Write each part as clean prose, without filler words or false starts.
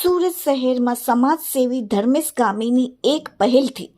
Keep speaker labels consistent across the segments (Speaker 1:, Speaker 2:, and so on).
Speaker 1: સુરત શહેરમાં સમાજસેવી ધર્મેશ ગામીની એક પહેલથી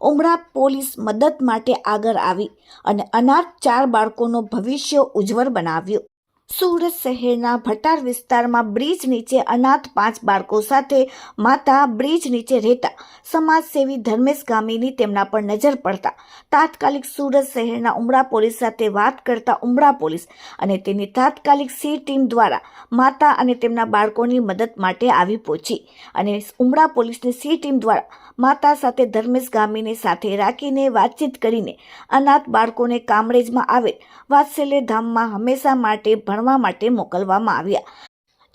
Speaker 1: ઉમરા પોલીસ મદદ માટે આગળ આવી અને અનાથ 4 બાળકોનું ભવિષ્ય ઉજ્જવળ બનાવ્યું। સુરત શહેરના ભટાર વિસ્તારમાં બ્રિજ નીચે અનાથ 5 બાળકો સાથે માતા બ્રિજ નીચે રહેતા સમાજસેવી ધર્મેશ ગામીની તેમના પર નજર પડતા તાત્કાલિક સુરત શહેરના ઉમરા પોલીસ સાથે વાત કરતા ઉમરા પોલીસ અને તેની તાત્કાલિક સી ટીમ દ્વારા માતા અને તેમના બાળકોની મદદ માટે આવી પહોંચી અને ઉમરા પોલીસની સી ટીમ દ્વારા માતા સાથે ધર્મેશ ગામીને સાથે રાખીને વાતચીત કરીને અનાથ બાળકોને કામરેજમાં આવેલ વાત્સલ્ય ધામમાં હંમેશા માટે ભણવા માટે મોકલવામાં આવ્યા।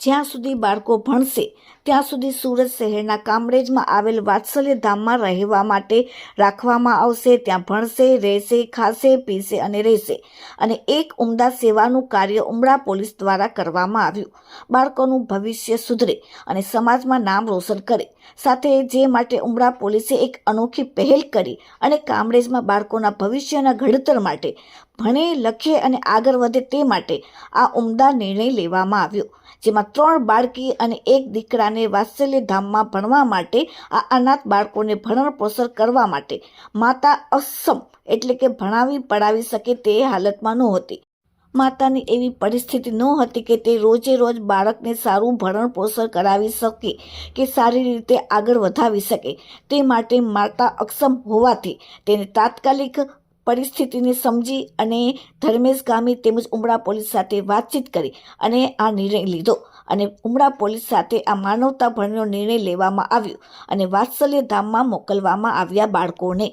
Speaker 1: જ્યાં સુધી બાળકો ભણશે ત્યાં સુધી સુરત શહેરના કામરેજમાં આવેલ વાત્સલ્ય ધામમાં રહેવા માટે રાખવામાં આવશે। ત્યાં ભણશે, રહેશે, ખાશે, પીશે અને રહેશે અને એક ઉમદા સેવાનું કાર્ય ઉમરા પોલીસ દ્વારા કરવામાં આવ્યું। બાળકોનું ભવિષ્ય સુધરે અને સમાજમાં નામ રોશન કરે સાથે જે માટે ઉમરા પોલીસે એક અનોખી પહેલ કરી અને કામરેજમાં બાળકોના ભવિષ્યના ઘડતર માટે ભણે, લખે અને આગળ વધે તે માટે આ ઉમદા નિર્ણય લેવામાં આવ્યો, જેમાં 3 બાળકી અને 1 દીકરાને વાત્સલ્ય ધામમાં ભણવા માટે આ અનાથ બાળકોને ભરણ પોષણ કરવા માટે માતા અક્ષમ એટલે કે ભણાવી પઢાવી શકે તે હાલતમાં નહોતી। માતાની એવી પરિસ્થિતિ નહોતી કે તે રોજે રોજ બાળકને સારું ભરણ પોષણ કરાવી શકે કે સારી રીતે આગળ વધાવી શકે। તે માટે માતા અક્ષમ હોવાથી તેને તાત્કાલિક પરિસ્થિતિને સમજી અને ધર્મેશ ગામી તેમજ ઉમરા પોલીસ સાથે વાતચીત કરી અને આ નિર્ણય લીધો અને ઉમરા પોલીસ સાથે આ માનવતાભર્યો નિર્ણય લેવામાં આવ્યો અને વાત્સલ્ય ધામમાં મોકલવામાં આવ્યા બાળકોને।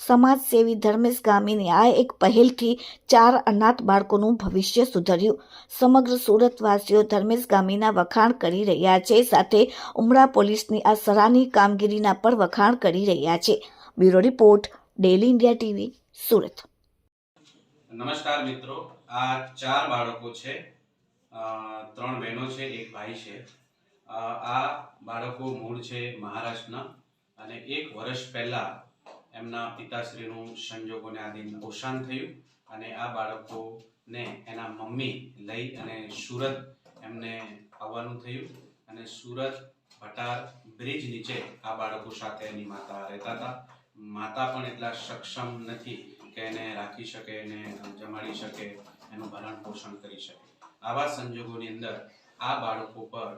Speaker 1: સમાજસેવી ધર્મેશ ગામીની આ એક પહેલથી 4 અનાથ બાળકોનું ભવિષ્ય સુધર્યું। સમગ્ર સુરતવાસીઓ ધર્મેશ ગામીના વખાણ કરી રહ્યા છે, સાથે ઉમરા પોલીસની આ સરાહનીય કામગીરીના પણ વખાણ કરી રહ્યા છે। Bureau report, daily India TV, Surat.
Speaker 2: નમસ્કાર મિત્રો, આ 4 બાળકો છે, 3 બહેનો છે, 1 ભાઈ છે। આ બાળકો મૂળ છે મહારાષ્ટ્રના અને 1 વર્ષ પહેલા એમના પિતાશ્રીનું સંજોગોને આધીન અવસાન થયું અને આ બાળકોને એના મમ્મી લઈ અને સુરત એમને આવવાનું થયું અને સુરત ભટાર બ્રિજ નીચે આ બાળકો સાથે એની માતા રહેતા હતા। માતા પણ એટલા સક્ષમ નથી કે એને રાખી શકે, એને જમાડી શકે, એનું ભરણ પોષણ કરી શકે। આવા સંજોગોની અંદર આ બાળકો પર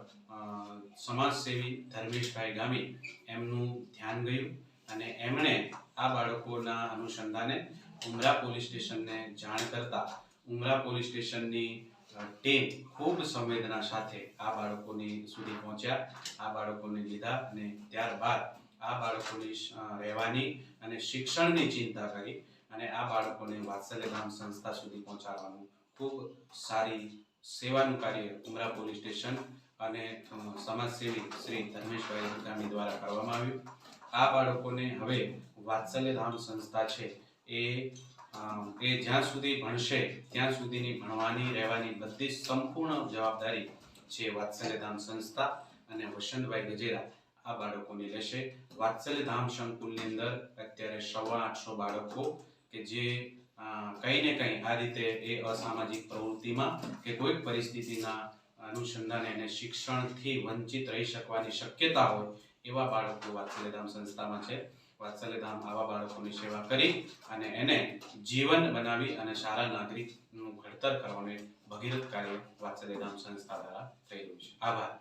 Speaker 2: સમાજસેવી ધર્મેશભાઈ ગામી એમનું ધ્યાન ગયું અને એમણે આ બાળકોના અનુસંધાને ઉમરા પોલીસ સ્ટેશનને જાણ કરતા ઉમરા પોલીસ સ્ટેશનની ટીમ ખૂબ સંવેદના સાથે આ બાળકોની સુધી પહોંચ્યા, આ બાળકોને લીધા અને ત્યારબાદ આ બાળકોની રહેવાની અને શિક્ષણની ચિંતા કરી અને આ બાળકોને વાત્સલ્ય ધામ સંસ્થા સુધી પહોંચાડવાનું ખૂબ સારી સેવાનું કાર્ય ઉમરા પોલીસ સ્ટેશન અને સમાજસેવી શ્રી ધર્મેશભાઈ ગામી દ્વારા કરવામાં આવ્યું। આ બાળકોને હવે વાત્સલ્ય ધામ સંસ્થા છે એ જ્યાં સુધી ભણશે ત્યાં સુધીની ભણવાની, રહેવાની બધી સંપૂર્ણ જવાબદારી છે વાત્સલ્ય ધામ સંસ્થા અને વસંતભાઈ ગજેરા આ બાળકોની રહેશે। વાત્સલ્ય ધામ સંકુલની અંદર અત્યારે 850 બાળકો કે જે કંઈ ને કંઈ આ રીતે એ અસામાજિક પ્રવૃત્તિમાં કે કોઈ પરિસ્થિતિના અનુસંધાને એને શિક્ષણથી વંચિત રહી શકવાની શક્યતા હોય એવા બાળકો વાત્સલ્ય ધામ સંસ્થામાં છે। વાત્સલ્ય ધામ આવા બાળકોની સેવા કરી અને એને જીવન બનાવી અને સારા નાગરિકનું ઘડતર કરવાનું ભગીરથ કાર્ય વાત્સલ્ય ધામ સંસ્થા દ્વારા થઈ રહ્યું છે। આભાર।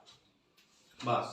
Speaker 2: બસ।